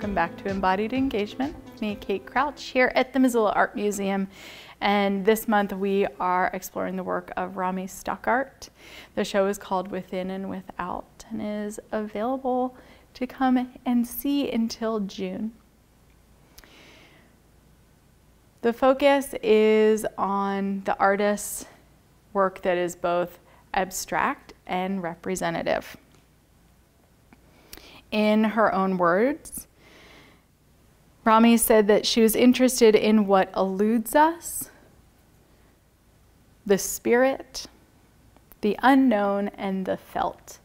Welcome back to Embodied Engagement with me, Kate Crouch, here at the Missoula Art Museum. And this month we are exploring the work of Rami Stockart. The show is called Within and Without and is available to come and see until June. The focus is on the artist's work that is both abstract and representative. In her own words, Rami said that she was interested in what eludes us, the spirit, the unknown, and the felt.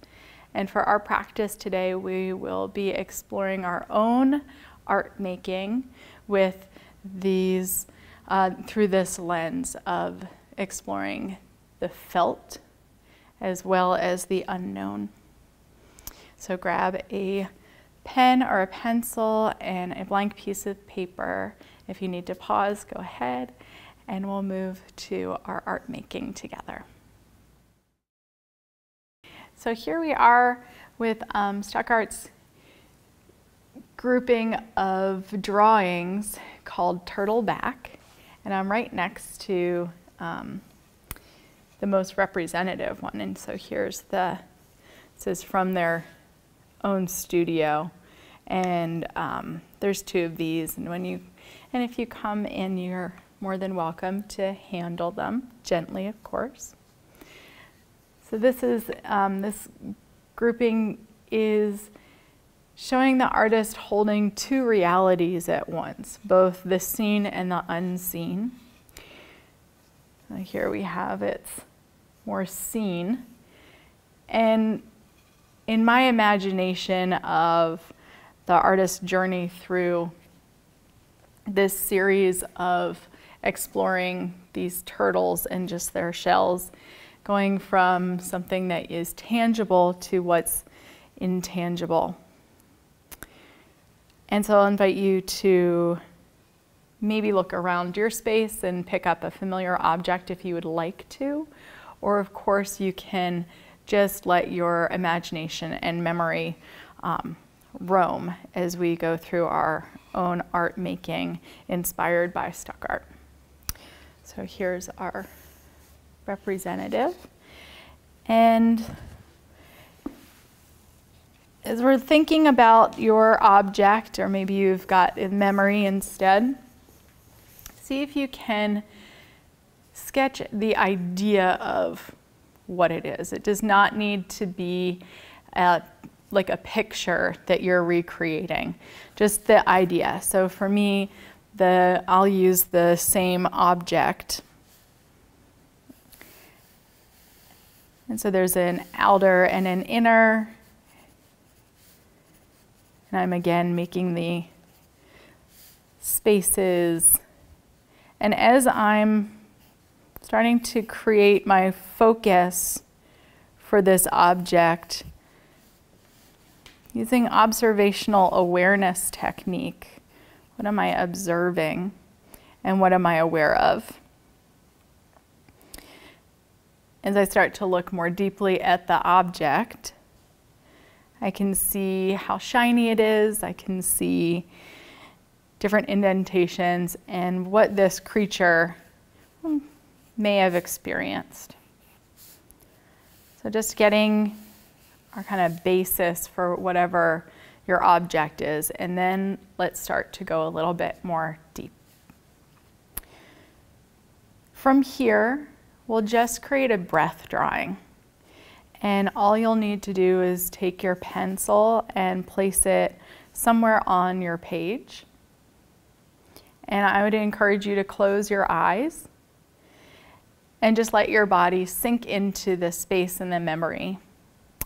And for our practice today, we will be exploring our own art making with these, through this lens of exploring the felt as well as the unknown. So grab a pen or a pencil and a blank piece of paper. If you need to pause, go ahead, and we'll move to our art making together. So here we are with Stockart's grouping of drawings called Turtle Back, and I'm right next to the most representative one. And so here's this is from their own studio, and there's two of these, and if you come in, you're more than welcome to handle them gently, of course. So this is this grouping is showing the artist holding two realities at once, both the seen and the unseen. Here we have it's more seen, and in my imagination of the artist's journey through this series of exploring these turtles and just their shells, going from something that is tangible to what's intangible. And so I'll invite you to maybe look around your space and pick up a familiar object if you would like to, or of course you can just let your imagination and memory roam as we go through our own art making inspired by Stockart. So here's our representative. And as we're thinking about your object, or maybe you've got a memory instead, see if you can sketch the idea of what it is. It does not need to be like a picture that you're recreating, just the idea. So for me, I'll use the same object. And so there's an outer and an inner. And I'm again making the spaces. And as I'm starting to create my focus for this object, using observational awareness technique, what am I observing and what am I aware of? As I start to look more deeply at the object, I can see how shiny it is, I can see different indentations and what this creature may have experienced. So just getting our kind of basis for whatever your object is, and then let's start to go a little bit more deep. From here, we'll just create a breath drawing. And all you'll need to do is take your pencil and place it somewhere on your page. And I would encourage you to close your eyes and just let your body sink into the space and the memory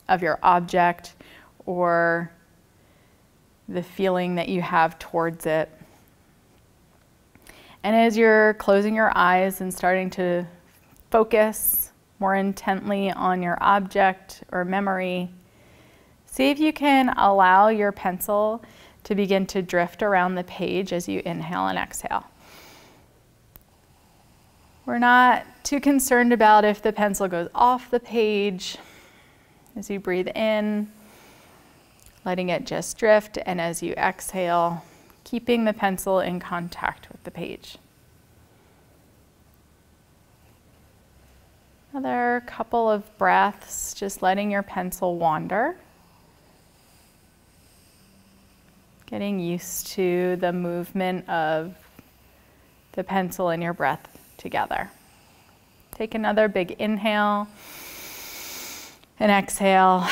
of your object or the feeling that you have towards it. And as you're closing your eyes and starting to focus more intently on your object or memory, see if you can allow your pencil to begin to drift around the page as you inhale and exhale. We're not too concerned about if the pencil goes off the page as you breathe in letting it just drift, and as you exhale, keeping the pencil in contact with the page. Another couple of breaths, just letting your pencil wander. Getting used to the movement of the pencil and your breath together. Take another big inhale and exhale.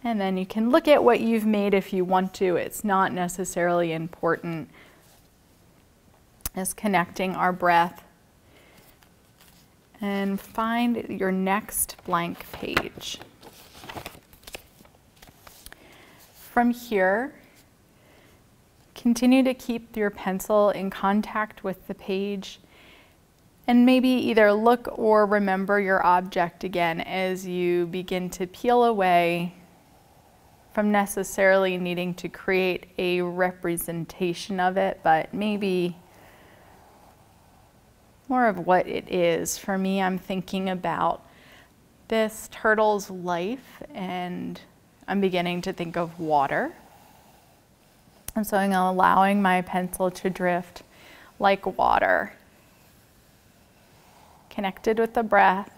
And then you can look at what you've made if you want to. It's not necessarily important. Is connecting our breath. And find your next blank page. From here, continue to keep your pencil in contact with the page, and maybe either look or remember your object again as you begin to peel away from necessarily needing to create a representation of it, but maybe more of what it is. For me, I'm thinking about this turtle's life, and I'm beginning to think of water. And so I'm allowing my pencil to drift like water, connected with the breath.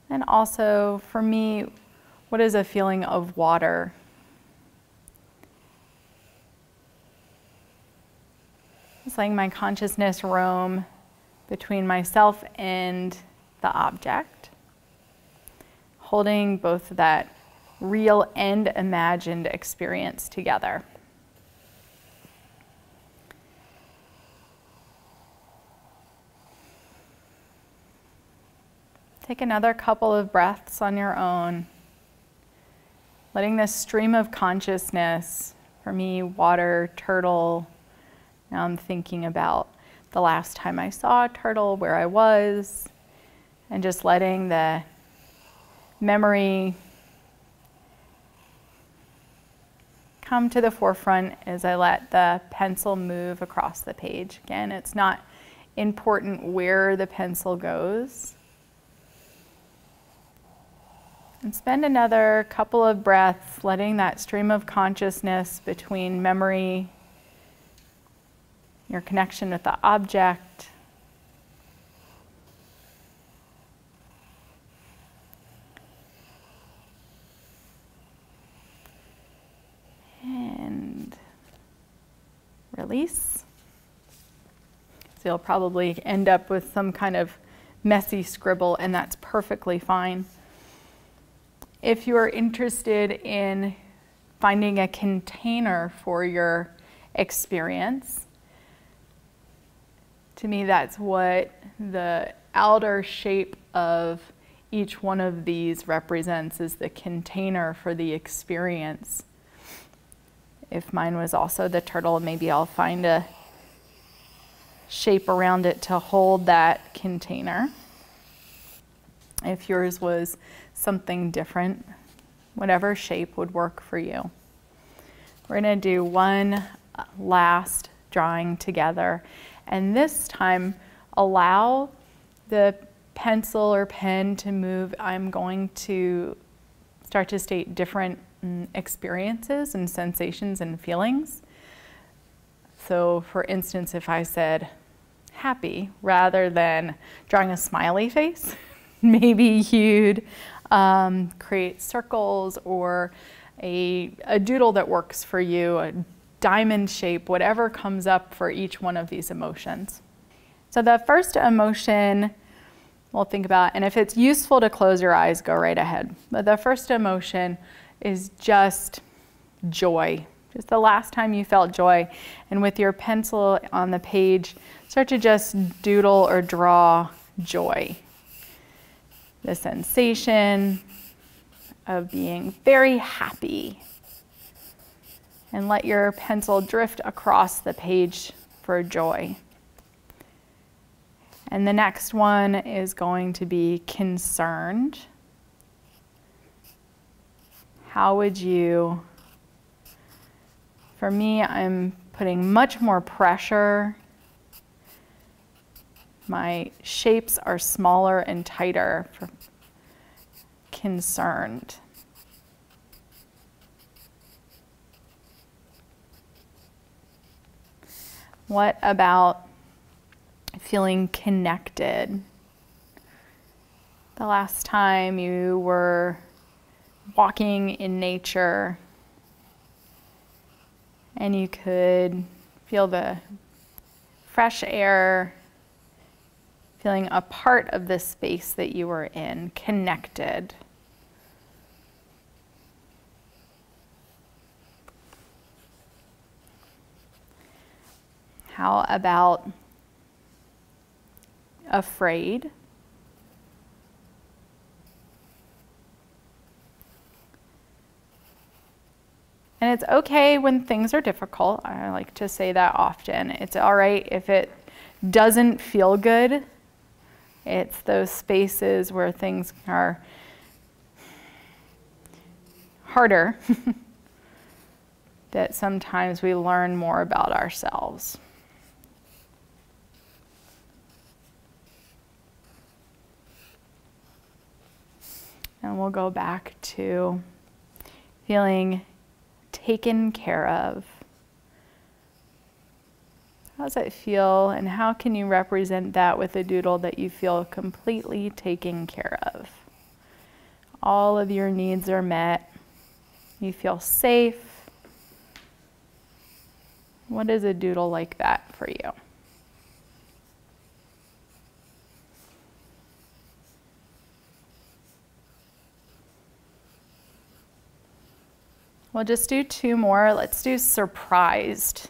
And also, for me, what is a feeling of water? Just letting my consciousness roam between myself and the object, holding both that real and imagined experience together. Take another couple of breaths on your own, letting this stream of consciousness, for me, water, turtle. Now I'm thinking about the last time I saw a turtle, where I was, and just letting the memory come to the forefront as I let the pencil move across the page. Again, it's not important where the pencil goes. And spend another couple of breaths letting that stream of consciousness between memory, your connection with the object, and release. So you'll probably end up with some kind of messy scribble, and that's perfectly fine. If you are interested in finding a container for your experience, to me, that's what the outer shape of each one of these represents, is the container for the experience. If mine was also the turtle, maybe I'll find a shape around it to hold that container. If yours was something different, whatever shape would work for you. We're going to do one last drawing together, and this time allow the pencil or pen to move. I'm going to start to state different experiences and sensations and feelings. So for instance, if I said happy rather than drawing a smiley face, maybe you'd create circles or a doodle that works for you, a diamond shape, whatever comes up for each one of these emotions. So the first emotion we'll think about, and if it's useful to close your eyes, go right ahead. But the first emotion is just joy. Just the last time you felt joy. And with your pencil on the page, start to just doodle or draw joy. The sensation of being very happy. And let your pencil drift across the page for joy. And the next one is going to be concerned. How would you, for me, I'm putting much more pressure, my shapes are smaller and tighter for concerned. What about feeling connected? The last time you were walking in nature and you could feel the fresh air, feeling a part of the space that you were in, connected. How about afraid? And it's okay when things are difficult. I like to say that often. It's all right if it doesn't feel good. It's those spaces where things are harder that sometimes we learn more about ourselves. And we'll go back to feeling taken care of. How does it feel, and how can you represent that with a doodle that you feel completely taken care of? All of your needs are met. You feel safe. What is a doodle like that for you? We'll just do two more. Let's do surprised.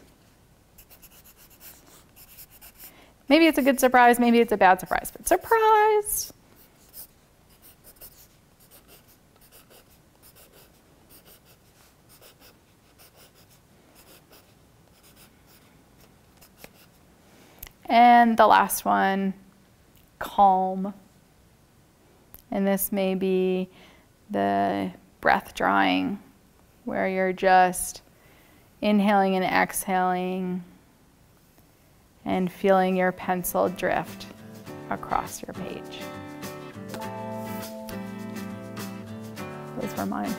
Maybe it's a good surprise, maybe it's a bad surprise, but surprised. And the last one, calm. And this may be the breath drawing, where you're just inhaling and exhaling and feeling your pencil drift across your page. Those were mine.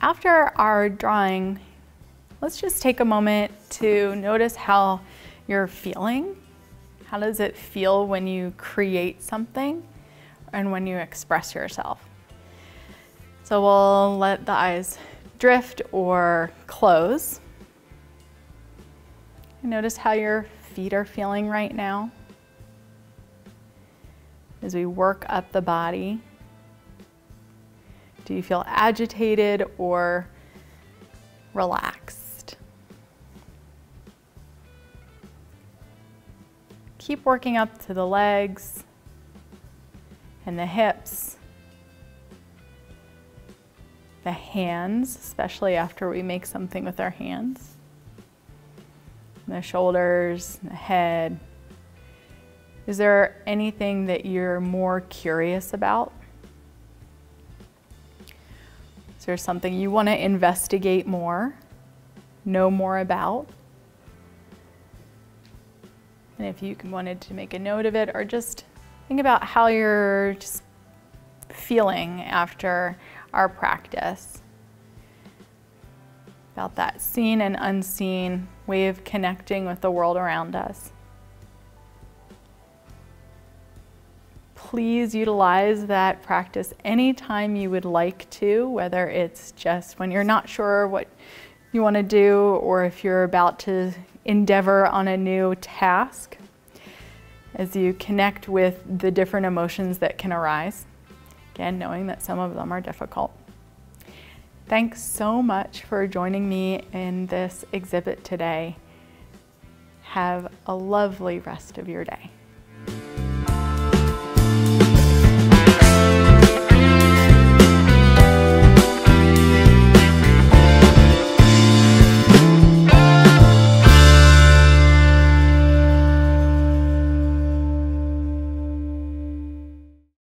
After our drawing, let's just take a moment to notice how you're feeling. How does it feel when you create something and when you express yourself? So we'll let the eyes drift or close. And notice how your feet are feeling right now as we work up the body. Do you feel agitated or relaxed? Keep working up to the legs and the hips, the hands, especially after we make something with our hands, the shoulders, the head. Is there anything that you're more curious about? Is there something you want to investigate more, know more about? And if you wanted to make a note of it, or just think about how you're just feeling after our practice, about that seen and unseen way of connecting with the world around us. Please utilize that practice anytime you would like to, whether it's just when you're not sure what you want to do, or if you're about to endeavor on a new task, as you connect with the different emotions that can arise. Again, knowing that some of them are difficult. Thanks so much for joining me in this exhibit today. Have a lovely rest of your day.